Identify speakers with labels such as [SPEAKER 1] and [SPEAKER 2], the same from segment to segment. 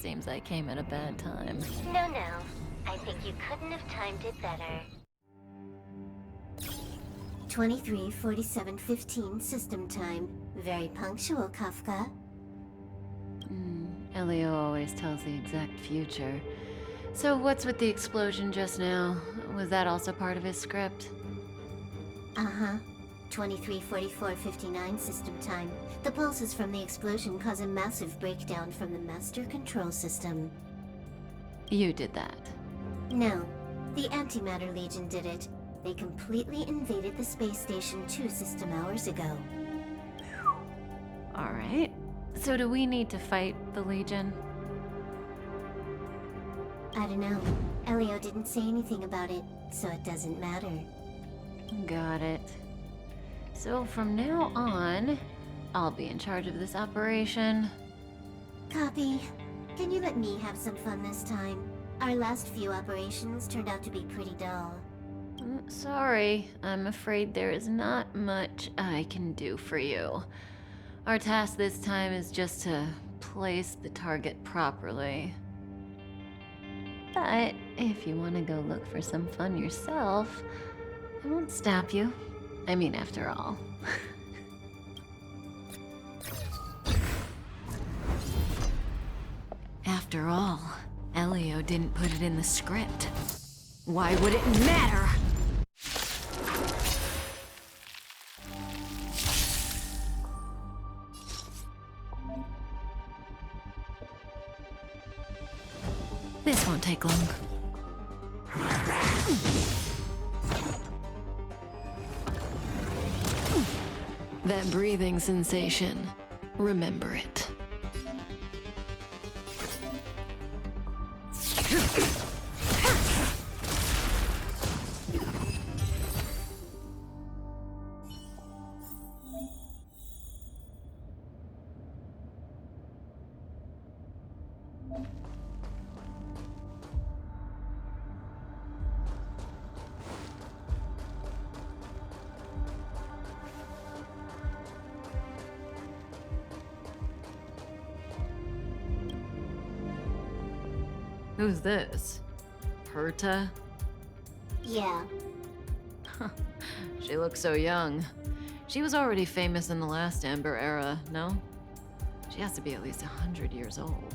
[SPEAKER 1] Seems I came at a bad time.
[SPEAKER 2] No, no. I think you couldn't have timed it better.
[SPEAKER 3] 23:47:15 system time. Very punctual, Kafka.
[SPEAKER 1] Elio always tells the exact future. So what's with the explosion just now? Was that also part of his script?
[SPEAKER 3] Uh-huh. 23:44:59 system time. The pulses from the explosion cause a massive breakdown from the master control system.
[SPEAKER 1] You did that.
[SPEAKER 3] No, the Antimatter Legion did it. They completely invaded the space station 2 system hours ago.
[SPEAKER 1] Alright. So do we need to fight the Legion?
[SPEAKER 3] I don't know. Elio didn't say anything about it, so it doesn't matter.
[SPEAKER 1] Got it. So from now on, I'll be in charge of this operation.
[SPEAKER 3] Copy. Can you let me have some fun this time? Our last few operations turned out to be pretty dull.
[SPEAKER 1] Sorry, I'm afraid there is not much I can do for you. Our task this time is just to place the target properly. But if you want to go look for some fun yourself, I won't stop you. I mean, after all. After all, Elio didn't put it in the script. Why would it matter? This won't take long. That breathing sensation, remember it. Who's this? Herta?
[SPEAKER 3] Yeah.
[SPEAKER 1] She looks so young. She was already famous in the last Amber era, no? She has to be at least 100 years old.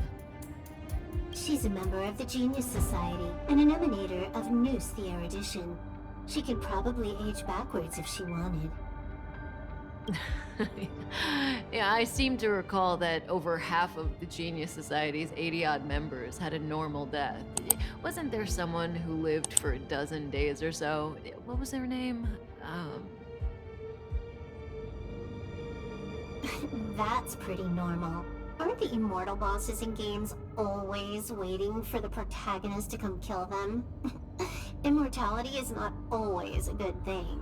[SPEAKER 3] She's a member of the Genius Society and an emanator of Noose the Erudition. She could probably age backwards if she wanted.
[SPEAKER 1] Yeah, I seem to recall that over half of the Genius Society's 80-odd members had a normal death. Wasn't there someone who lived for a dozen days or so? What was their name?
[SPEAKER 3] That's pretty normal. Aren't the immortal bosses in games always waiting for the protagonist to come kill them? Immortality is not always a good thing.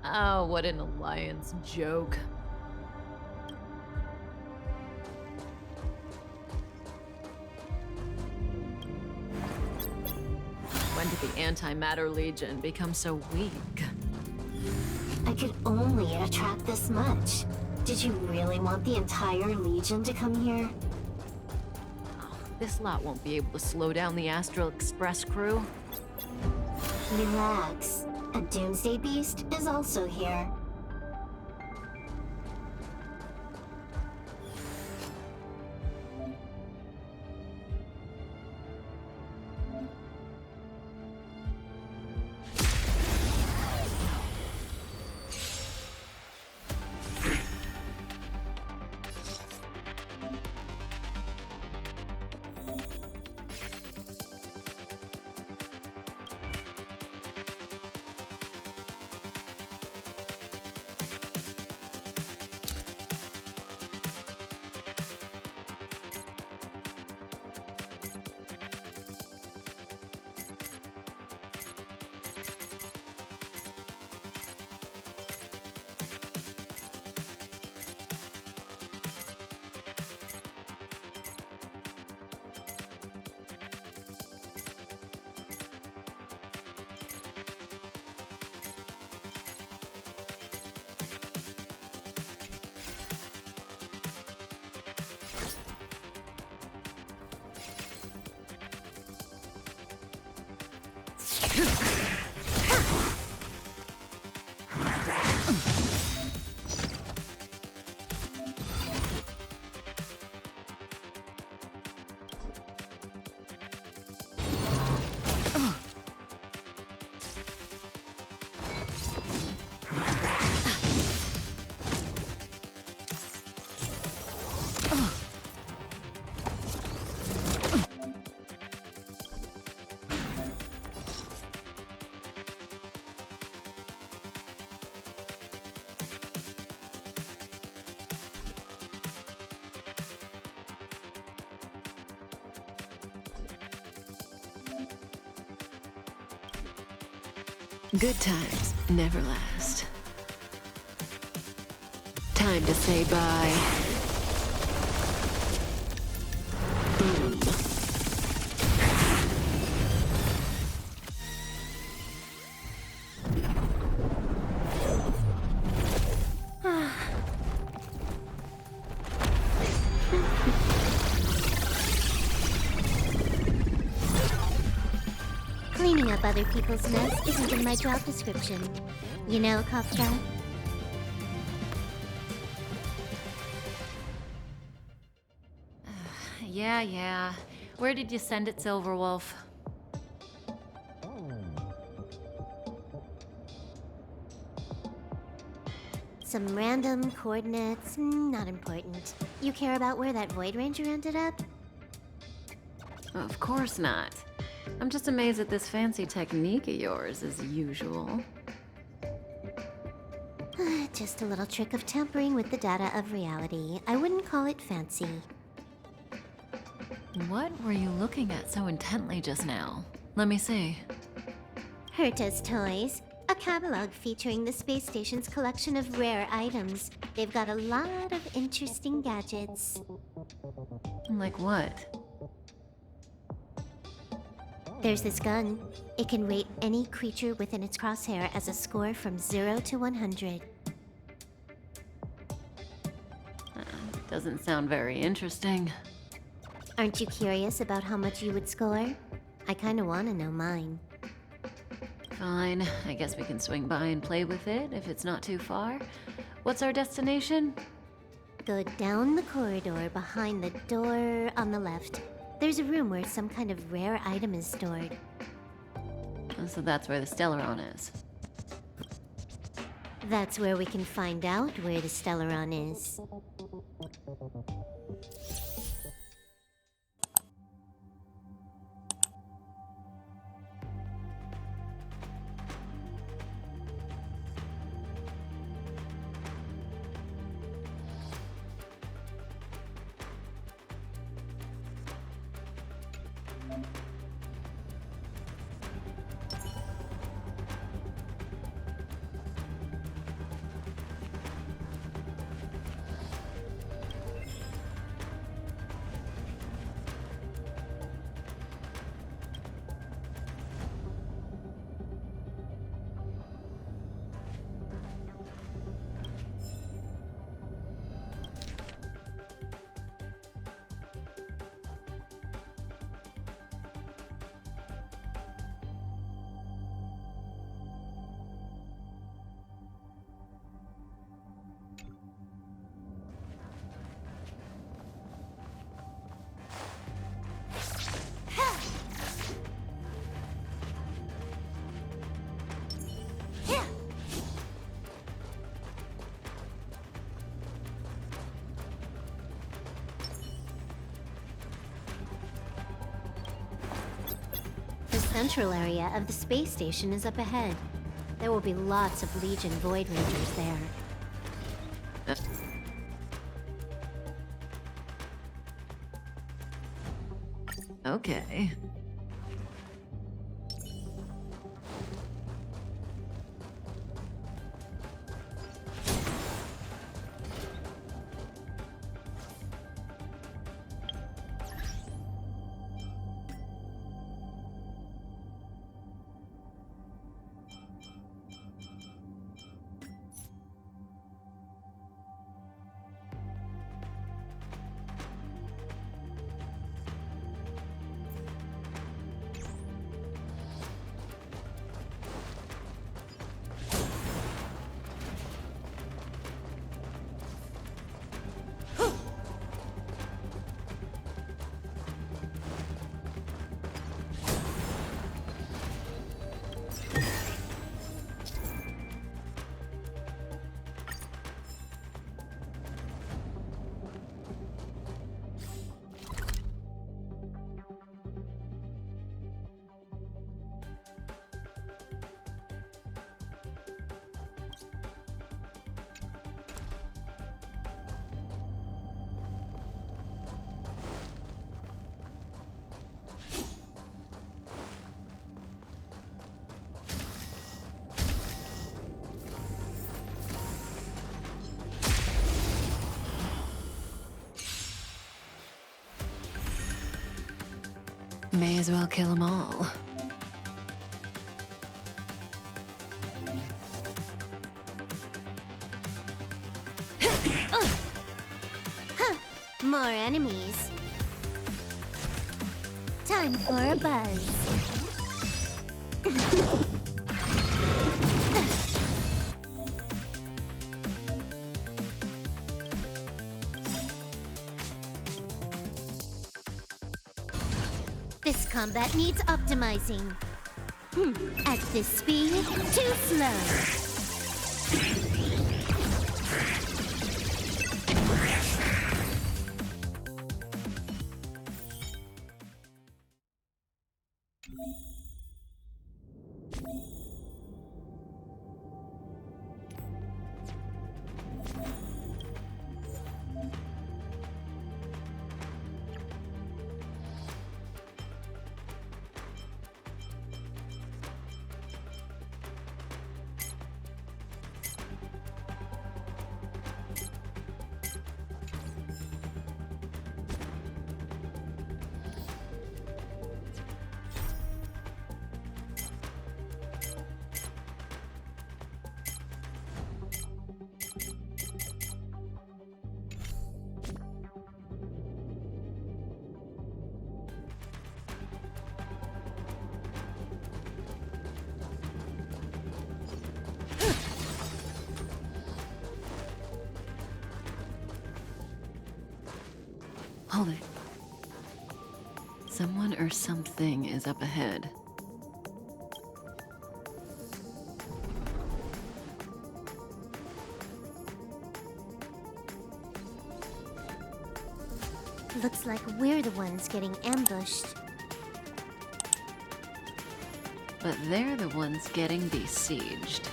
[SPEAKER 1] Oh, what an alliance joke. When did the Antimatter Legion become so weak?
[SPEAKER 3] I could only attract this much. Did you really want the entire Legion to come here?
[SPEAKER 1] Oh, this lot won't be able to slow down the Astral Express crew.
[SPEAKER 3] Relax. A Doomsday Beast is also here.
[SPEAKER 1] Good times never last. Time to say bye. Boom.
[SPEAKER 3] Cleaning up other people's mess isn't in my job description. You know, Kafka?
[SPEAKER 1] Yeah. Where did you send it, Silverwolf?
[SPEAKER 3] Some random coordinates, not important. You care about where that Void Ranger ended up?
[SPEAKER 1] Of course not. I'm just amazed at this fancy technique of yours, as usual.
[SPEAKER 3] Just a little trick of tampering with the data of reality. I wouldn't call it fancy.
[SPEAKER 1] What were you looking at so intently just now? Let me see.
[SPEAKER 3] Herta's Toys, a catalog featuring the space station's collection of rare items. They've got a lot of interesting gadgets.
[SPEAKER 1] Like what?
[SPEAKER 3] There's this gun. It can rate any creature within its crosshair as a score from 0 to 100.
[SPEAKER 1] Doesn't sound very interesting.
[SPEAKER 3] Aren't you curious about how much you would score? I kinda wanna know mine.
[SPEAKER 1] Fine, I guess we can swing by and play with it if it's not too far. What's our destination?
[SPEAKER 3] Go down the corridor behind the door on the left. There's a room where some kind of rare item is stored.
[SPEAKER 1] So that's where the Stellaron is.
[SPEAKER 3] That's where we can find out where the Stellaron is. The central area of the space station is up ahead. There will be lots of Legion Void Rangers there.
[SPEAKER 1] Okay. May as well kill them all.
[SPEAKER 3] More enemies. Time for a buzz. This combat needs optimizing. At this speed, too slow.
[SPEAKER 1] Hold it. Someone or something is up ahead.
[SPEAKER 3] Looks like we're the ones getting ambushed.
[SPEAKER 1] But they're the ones getting besieged.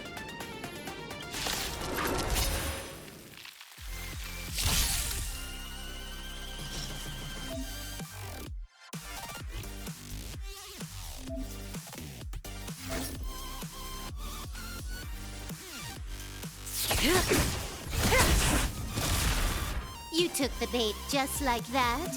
[SPEAKER 3] You took the bait just like that.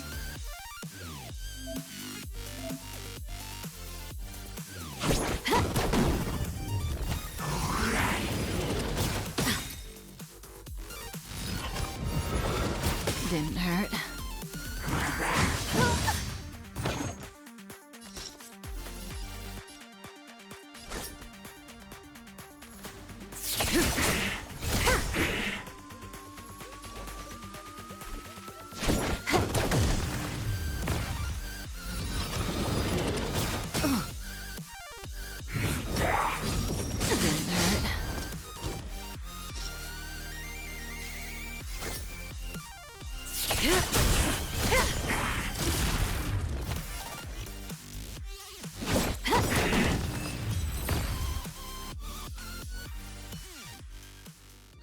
[SPEAKER 1] Didn't hurt.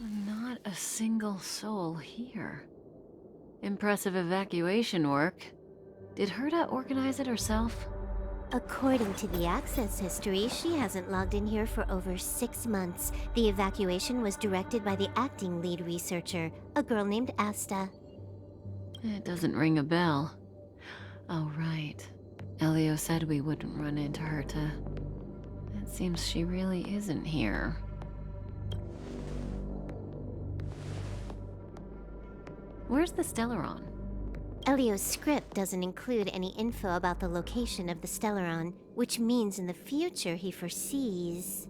[SPEAKER 1] Not a single soul here. Impressive evacuation work. Did Herta organize it herself?
[SPEAKER 3] According to the access history, she hasn't logged in here for over 6 months. The evacuation was directed by the acting lead researcher, a girl named Asta.
[SPEAKER 1] It doesn't ring a bell. Oh, right. Elio said we wouldn't run into Herta. It seems she really isn't here. Where's the Stellaron?
[SPEAKER 3] Elio's script doesn't include any info about the location of the Stellaron, which means in the future he foresees...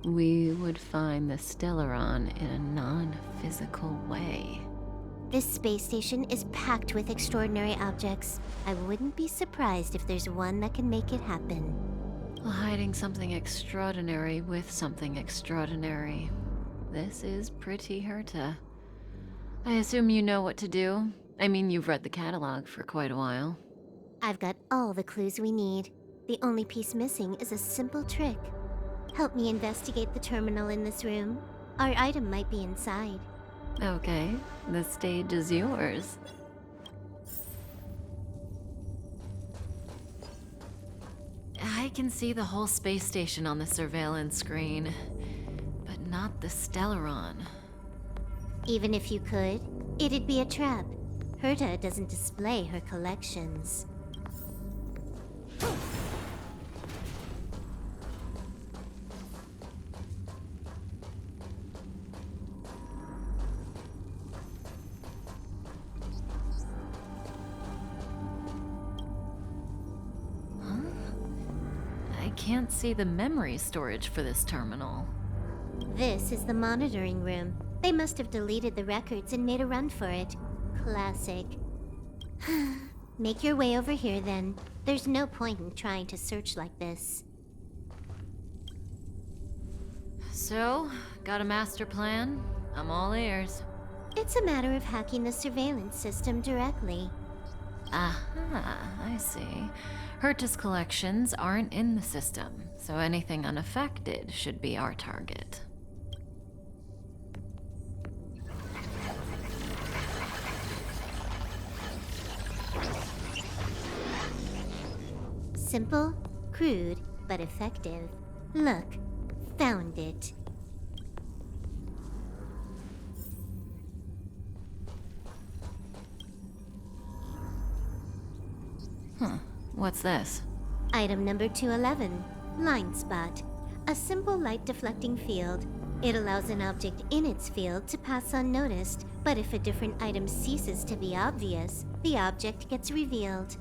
[SPEAKER 1] We would find the Stellaron in a non-physical way.
[SPEAKER 3] This space station is packed with extraordinary objects. I wouldn't be surprised if there's one that can make it happen.
[SPEAKER 1] Hiding something extraordinary with something extraordinary. This is pretty Herta. I assume you know what to do? I mean, you've read the catalog for quite a while.
[SPEAKER 3] I've got all the clues we need. The only piece missing is a simple trick. Help me investigate the terminal in this room. Our item might be inside.
[SPEAKER 1] Okay, the stage is yours. I can see the whole space station on the surveillance screen, but not the Stellaron.
[SPEAKER 3] Even if you could, it'd be a trap. Herta doesn't display her collections.
[SPEAKER 1] can't see the memory storage for this terminal.
[SPEAKER 3] This is the monitoring room. They must have deleted the records and made a run for it. Classic. Make your way over here then. There's no point in trying to search like this.
[SPEAKER 1] So, got a master plan? I'm all ears.
[SPEAKER 3] It's a matter of hacking the surveillance system directly.
[SPEAKER 1] Aha, I see. Herta's collections aren't in the system, so anything unaffected should be our target.
[SPEAKER 3] Simple, crude, but effective. Look, found it.
[SPEAKER 1] What's this?
[SPEAKER 3] Item number 211, line spot. A simple light deflecting field. It allows an object in its field to pass unnoticed, but if a different item ceases to be obvious, the object gets revealed.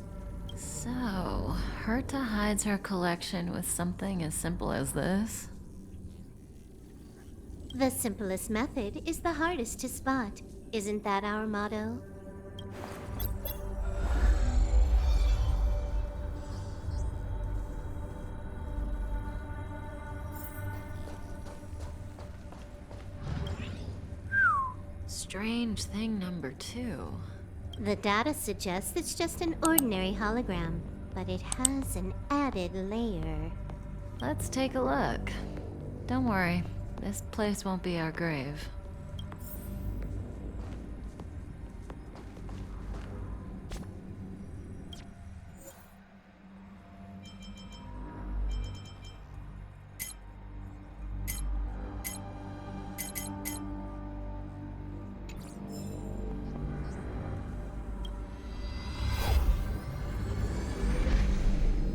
[SPEAKER 1] So, Herta hides her collection with something as simple as this?
[SPEAKER 3] The simplest method is the hardest to spot. Isn't that our motto?
[SPEAKER 1] Strange thing number 2.
[SPEAKER 3] The data suggests it's just an ordinary hologram, but it has an added layer.
[SPEAKER 1] Let's take a look. Don't worry, this place won't be our grave.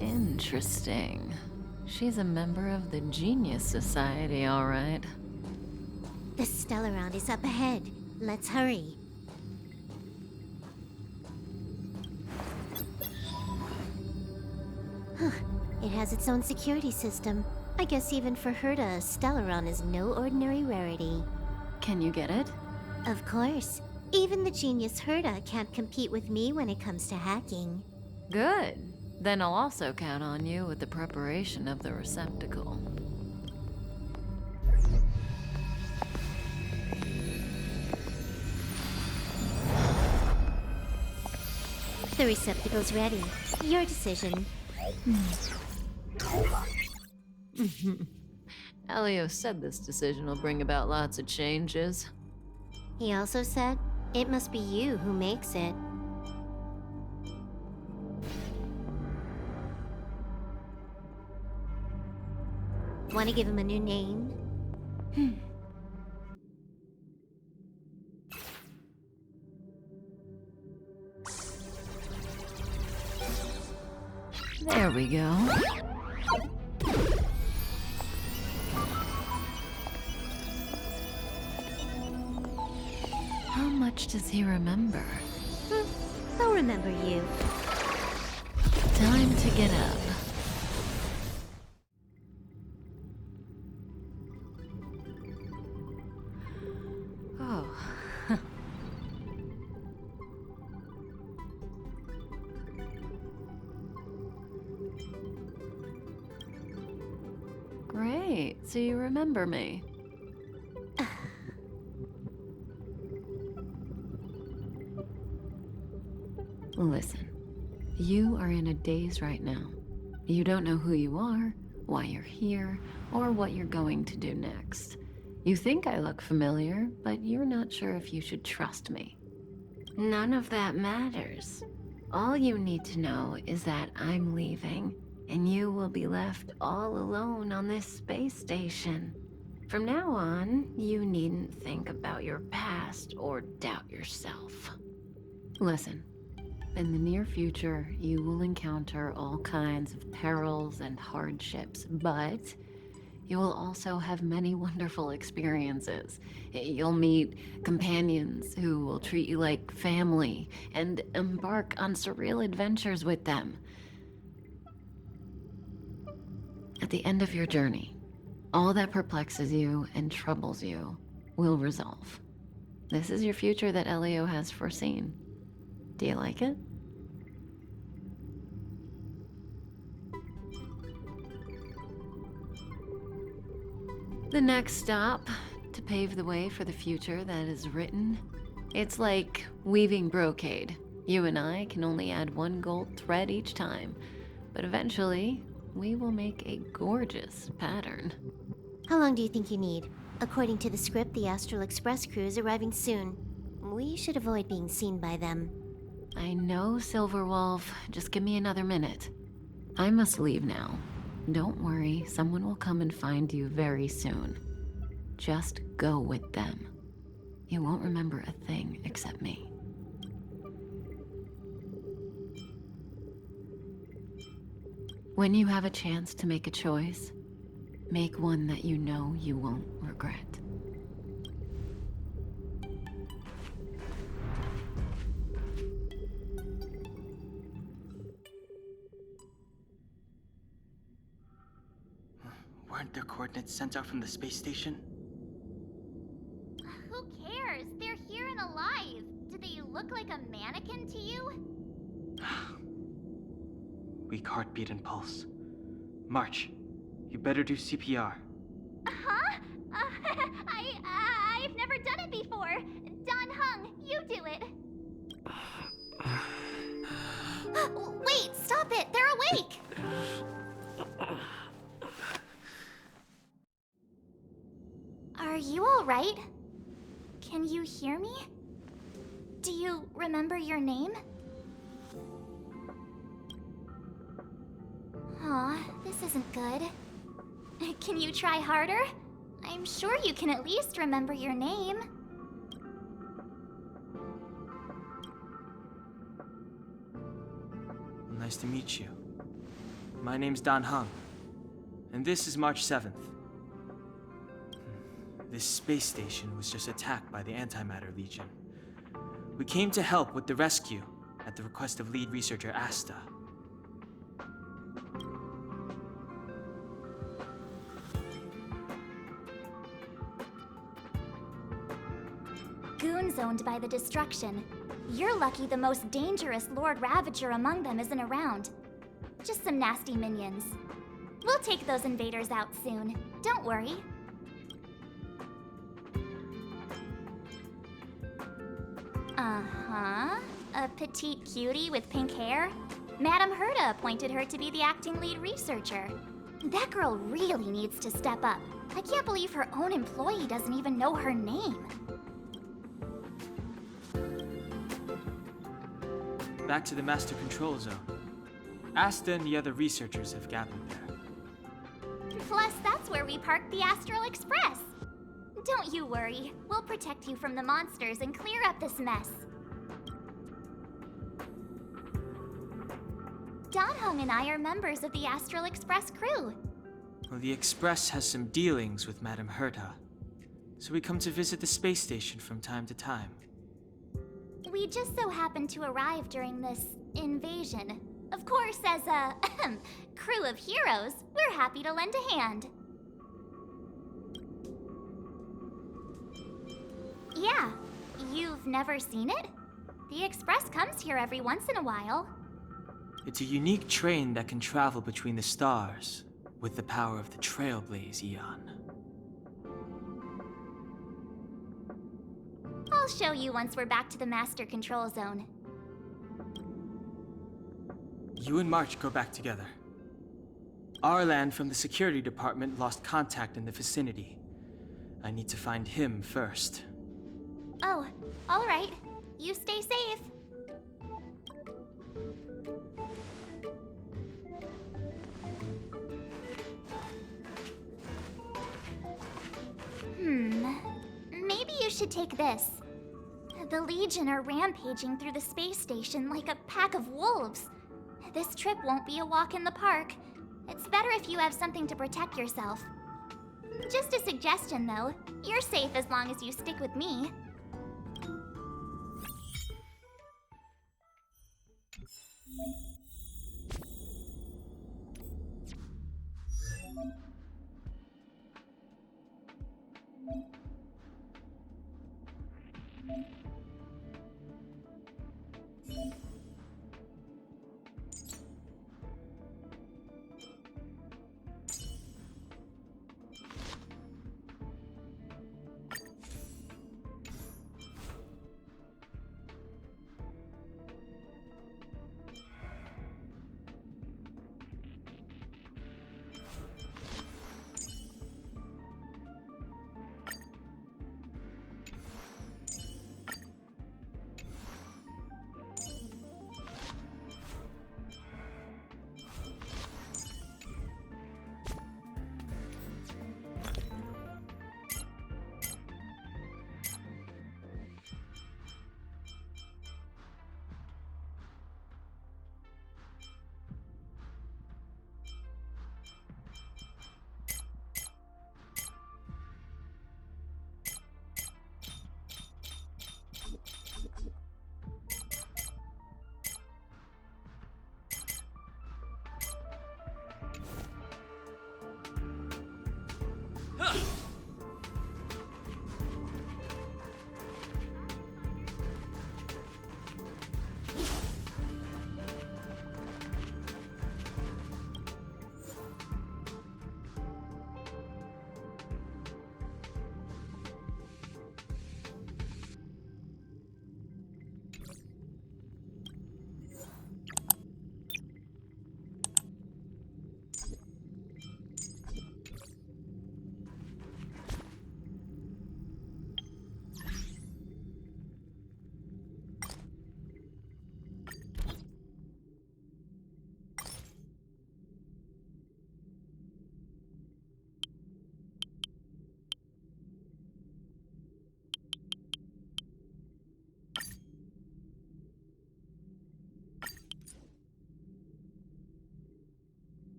[SPEAKER 1] Interesting. She's a member of the Genius Society, all right.
[SPEAKER 3] The Stellaron is up ahead. Let's hurry. It has its own security system. I guess even for Herta, a Stellaron is no ordinary rarity.
[SPEAKER 1] Can you get it?
[SPEAKER 3] Of course. Even the genius Herta can't compete with me when it comes to hacking.
[SPEAKER 1] Good. Then I'll also count on you with the preparation of the receptacle.
[SPEAKER 3] The receptacle's ready. Your decision.
[SPEAKER 1] Elio said this decision will bring about lots of changes.
[SPEAKER 3] He also said, it must be you who makes it. Want to give him a new name?
[SPEAKER 1] There we go. How much does he remember?
[SPEAKER 3] I'll remember you.
[SPEAKER 1] Time to get up. Oh. Great, so you remember me. Listen, you are in a daze right now. You don't know who you are, why you're here, or what you're going to do next. You think I look familiar, but you're not sure if you should trust me. None of that matters. All you need to know is that I'm leaving, and you will be left all alone on this space station. From now on, you needn't think about your past or doubt yourself. Listen, in the near future, you will encounter all kinds of perils and hardships, but you will also have many wonderful experiences. You'll meet companions who will treat you like family and embark on surreal adventures with them. At the end of your journey, all that perplexes you and troubles you will resolve. This is your future that Elio has foreseen. Do you like it? The next stop, to pave the way for the future that is written, it's like weaving brocade. You and I can only add one gold thread each time, but eventually, we will make a gorgeous pattern.
[SPEAKER 3] How long do you think you need? According to the script, the Astral Express crew is arriving soon. We should avoid being seen by them.
[SPEAKER 1] I know, Silverwolf. Just give me another minute. I must leave now. Don't worry, someone will come and find you very soon. Just go with them. You won't remember a thing except me. When you have a chance to make a choice, make one that you know you won't regret.
[SPEAKER 4] Weren't their coordinates sent out from the space station?
[SPEAKER 2] Who cares? They're here and alive. Do they look like a mannequin to you?
[SPEAKER 4] Weak heartbeat and pulse. March, you better do CPR.
[SPEAKER 2] Huh? I've never done it before. Don Hung, you do it. Wait, stop it. They're awake. Are you all right? Can you hear me? Do you remember your name? Aw, this isn't good. Can you try harder? I'm sure you can at least remember your name.
[SPEAKER 4] Nice to meet you. My name's Don Hung, and this is March 7th. This space station was just attacked by the Antimatter Legion. We came to help with the rescue at the request of lead researcher Asta.
[SPEAKER 2] Goons owned by the destruction. You're lucky the most dangerous Lord Ravager among them isn't around. Just some nasty minions. We'll take those invaders out soon. Don't worry. Uh-huh. A petite cutie with pink hair? Madame Herta appointed her to be the acting lead researcher. That girl really needs to step up. I can't believe her own employee doesn't even know her name.
[SPEAKER 4] Back to the Master Control Zone. Asta and the other researchers have gathered there.
[SPEAKER 2] Plus, that's where we parked the Astral Express. Don't you worry. We'll protect you from the monsters and clear up this mess. Don Hung and I are members of the Astral Express crew.
[SPEAKER 4] Well, the Express has some dealings with Madame Herta, so we come to visit the space station from time to time.
[SPEAKER 2] We just so happened to arrive during this invasion. Of course, as a crew of heroes, we're happy to lend a hand. Yeah, you've never seen it? The Express comes here every once in a while.
[SPEAKER 4] It's a unique train that can travel between the stars with the power of the Trailblaze Eon.
[SPEAKER 2] I'll show you once we're back to the Master Control Zone.
[SPEAKER 4] You and March go back together. Arlan from the security department lost contact in the vicinity. I need to find him first.
[SPEAKER 2] Oh, all right. You stay safe. Maybe you should take this. The Legion are rampaging through the space station like a pack of wolves. This trip won't be a walk in the park. It's better if you have something to protect yourself. Just a suggestion, though. You're safe as long as you stick with me.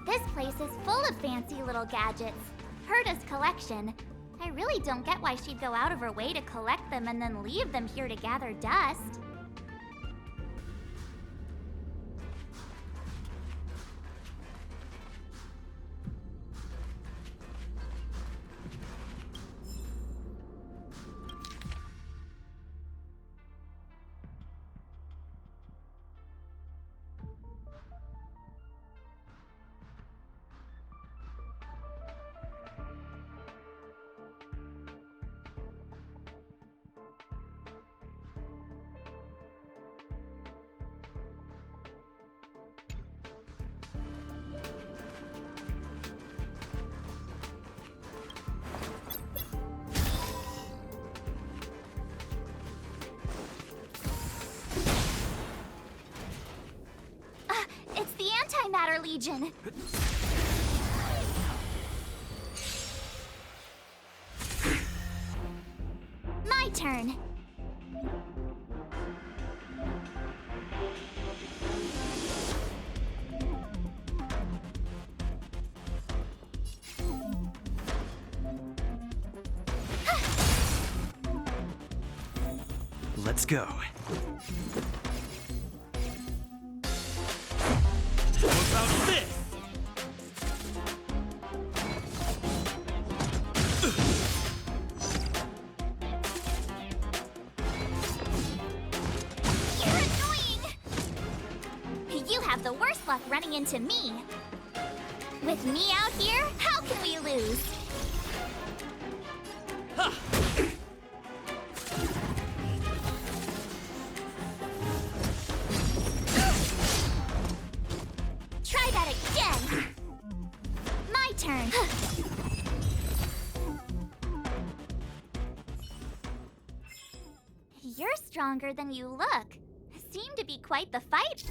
[SPEAKER 2] This place is full of fancy little gadgets. Herta's collection. I really don't get why she'd go out of her way to collect them and then leave them here to gather dust. It's the Antimatter Legion. My turn.
[SPEAKER 5] Let's go.
[SPEAKER 6] What about this?
[SPEAKER 2] You're annoying! You have the worst luck running into me. With me out here, how can we lose? Try that again! You're stronger than you look. Seem to be quite the fight.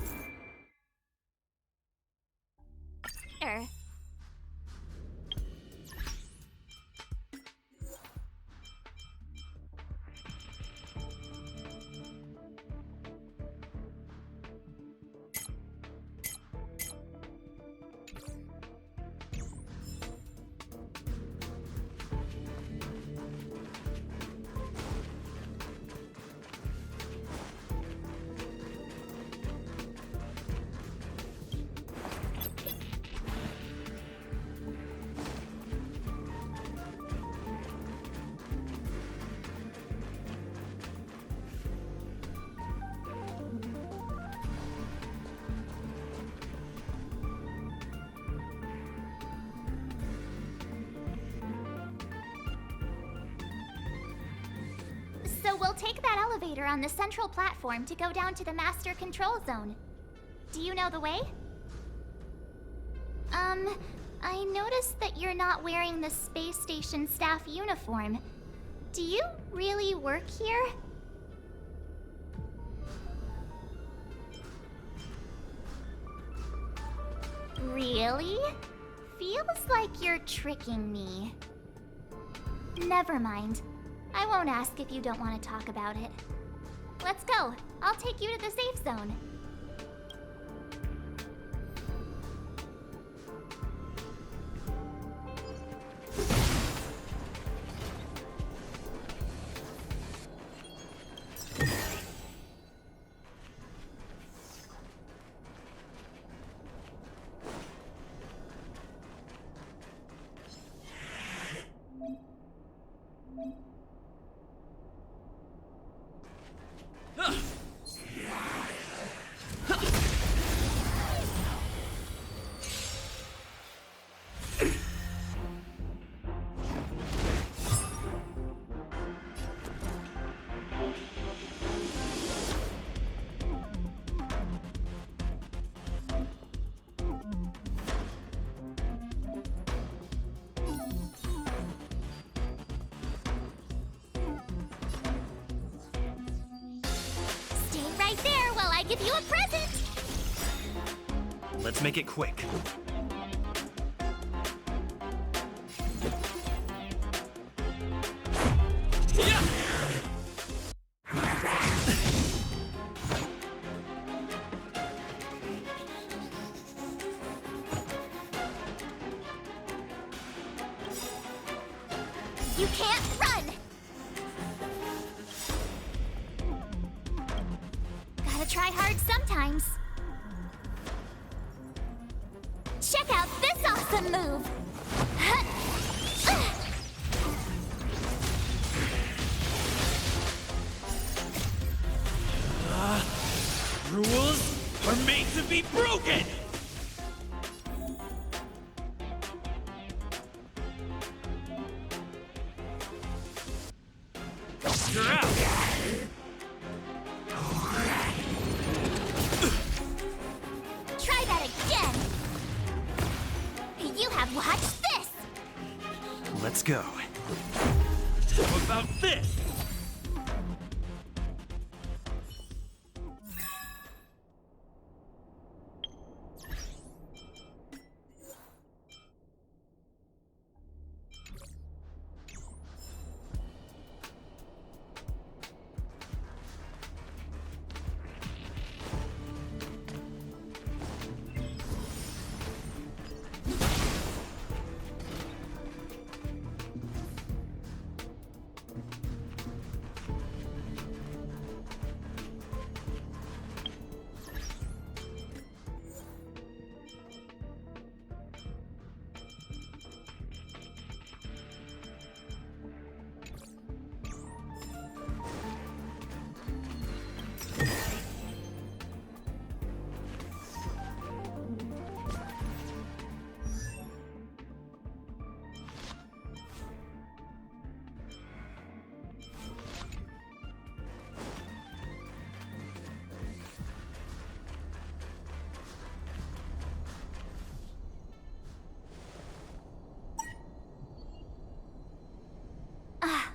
[SPEAKER 2] So we'll take that elevator on the central platform to go down to the master control zone. Do you know the way? I noticed that you're not wearing the space station staff uniform. Do you really work here? Really? Feels like you're tricking me. Never mind. I won't ask if you don't want to talk about it. Let's go. I'll take you to the safe zone. Right there while I give you a present!
[SPEAKER 6] Let's make it quick.
[SPEAKER 2] You can't run! Gotta try hard sometimes. Check out this awesome move!
[SPEAKER 6] Rules are made to be broken! You're out!
[SPEAKER 2] Try that again! You have watched this!
[SPEAKER 6] Let's go. How about this?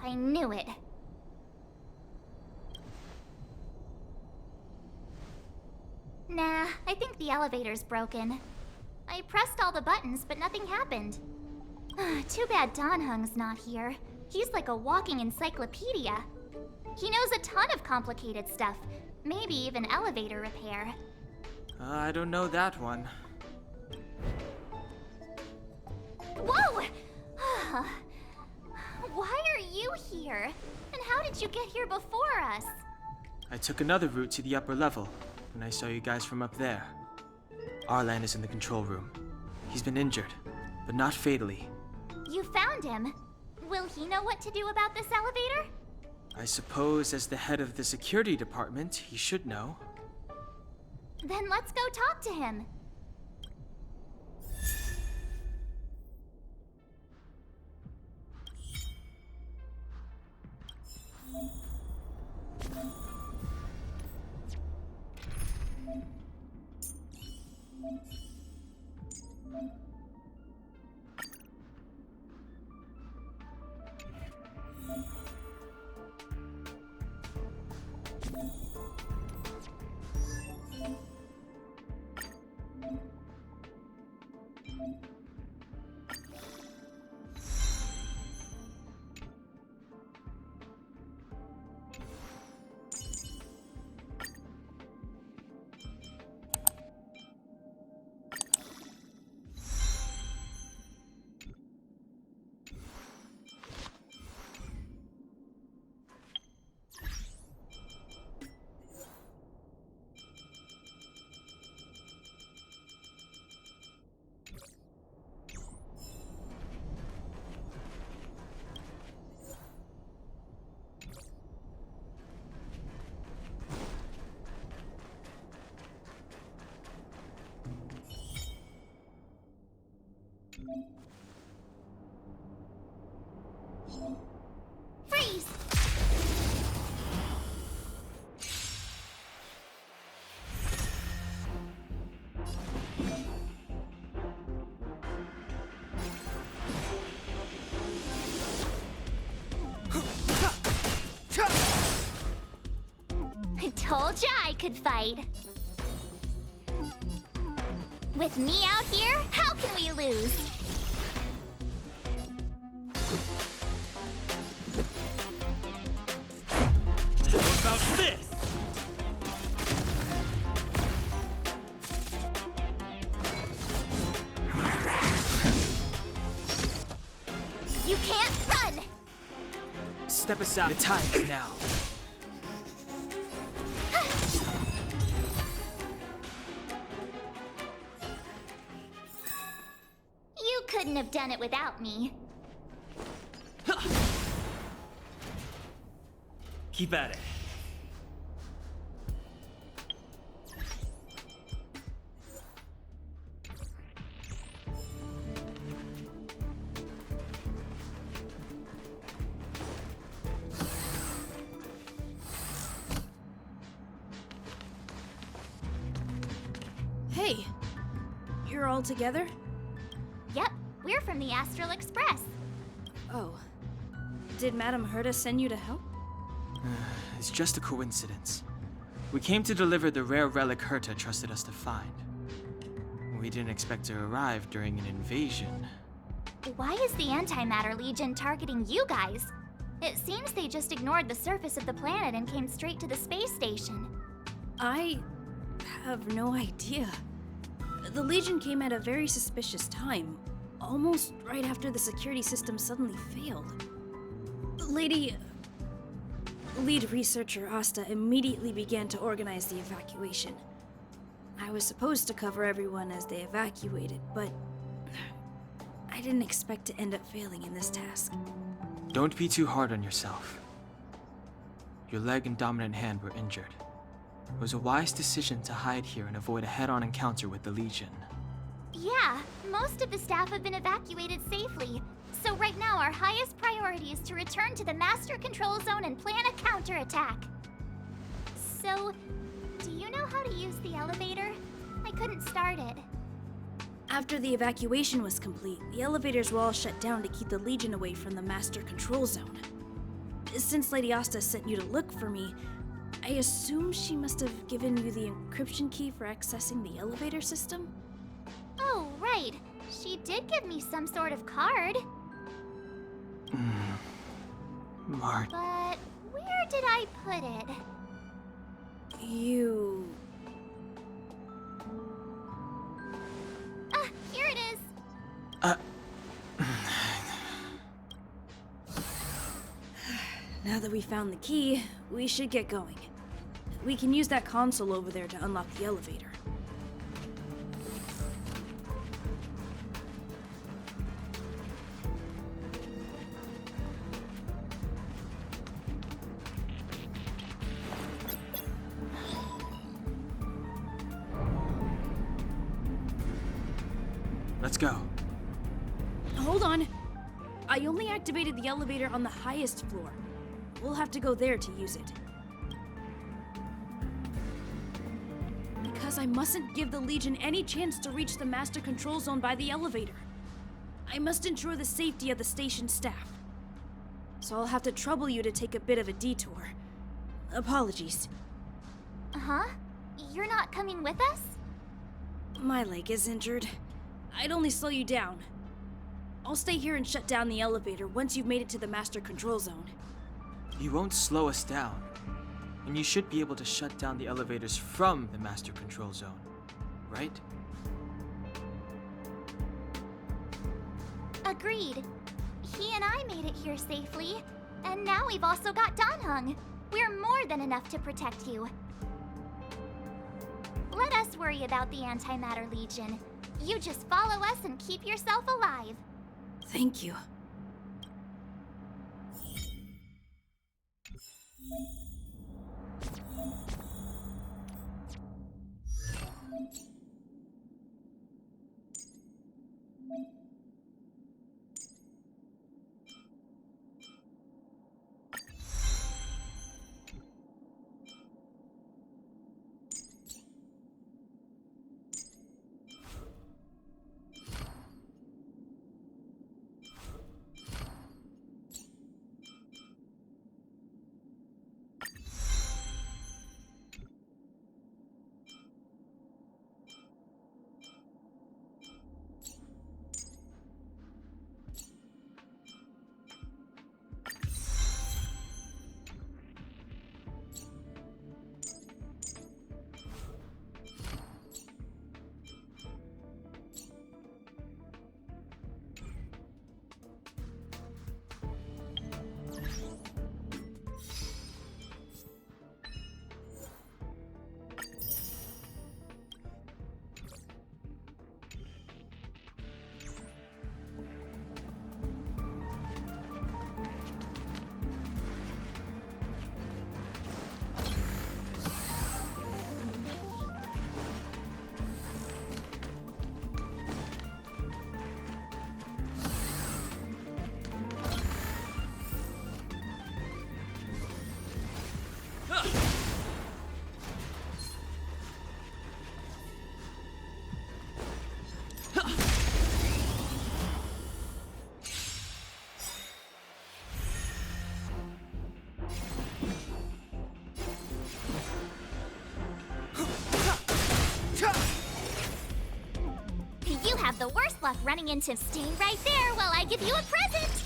[SPEAKER 2] I knew it. Nah, I think the elevator's broken. I pressed all the buttons, but nothing happened. Too bad Donhung's not here. He's like a walking encyclopedia. He knows a ton of complicated stuff, maybe even elevator repair.
[SPEAKER 4] I don't know that one.
[SPEAKER 2] Whoa! Why are you here? And how did you get here before us?
[SPEAKER 4] I took another route to the upper level when I saw you guys from up there. Arlan is in the control room. He's been injured, but not fatally.
[SPEAKER 2] You found him. Will he know what to do about this elevator?
[SPEAKER 4] I suppose as the head of the security department, he should know.
[SPEAKER 2] Then let's go talk to him. Freeze! I told ya I could fight. With me out here, how can we lose?
[SPEAKER 6] What about this?
[SPEAKER 2] You can't run!
[SPEAKER 4] Step aside. The time is now.
[SPEAKER 2] You couldn't have done it without me.
[SPEAKER 6] Keep at it.
[SPEAKER 5] Hey, you're all together?
[SPEAKER 2] Yep, we're from the Astral Express.
[SPEAKER 5] Oh. Did Madame Herta send you to help?
[SPEAKER 4] It's just a coincidence. We came to deliver the rare relic Herta trusted us to find. We didn't expect to arrive during an invasion.
[SPEAKER 2] Why is the Antimatter Legion targeting you guys? It seems they just ignored the surface of the planet and came straight to the space station.
[SPEAKER 5] I have no idea. The Legion came at a very suspicious time, almost right after the security system suddenly failed. Lead researcher Asta immediately began to organize the evacuation. I was supposed to cover everyone as they evacuated, but I didn't expect to end up failing in this task.
[SPEAKER 4] Don't be too hard on yourself. Your leg and dominant hand were injured. It was a wise decision to hide here and avoid a head-on encounter with the Legion.
[SPEAKER 2] Yeah, most of the staff have been evacuated safely. So right now our highest priority is to return to the Master Control Zone and plan a counterattack. So, do you know how to use the elevator? I couldn't start it.
[SPEAKER 5] After the evacuation was complete, the elevators were all shut down to keep the Legion away from the Master Control Zone. Since Lady Asta sent you to look for me, I assume she must have given you the encryption key for accessing the elevator system?
[SPEAKER 2] Oh, right. She did give me some sort of card.
[SPEAKER 4] March.
[SPEAKER 2] But where did I put it?
[SPEAKER 5] You...
[SPEAKER 2] Ah, here it is.
[SPEAKER 5] Now that we found the key, we should get going. We can use that console over there to unlock the elevator.
[SPEAKER 4] Let's go.
[SPEAKER 5] Hold on. I only activated the elevator on the highest floor. We'll have to go there to use it. Because I mustn't give the Legion any chance to reach the master control zone by the elevator. I must ensure the safety of the station staff. So I'll have to trouble you to take a bit of a detour. Apologies.
[SPEAKER 2] Huh? You're not coming with us?
[SPEAKER 5] My leg is injured. I'd only slow you down. I'll stay here and shut down the elevator once you've made it to the master control zone.
[SPEAKER 4] You won't slow us down. And you should be able to shut down the elevators from the master control zone, right?
[SPEAKER 2] Agreed. He and I made it here safely. And now we've also got Danhung. We're more than enough to protect you. Let us worry about the Antimatter Legion. You just follow us and keep yourself alive.
[SPEAKER 5] Thank you.
[SPEAKER 2] You have the worst luck running into Stay right there while I give you a present!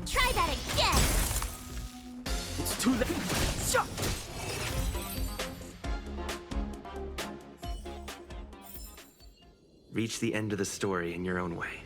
[SPEAKER 2] Try that again!
[SPEAKER 4] It's too late.
[SPEAKER 7] Reach the end of the story in your own way.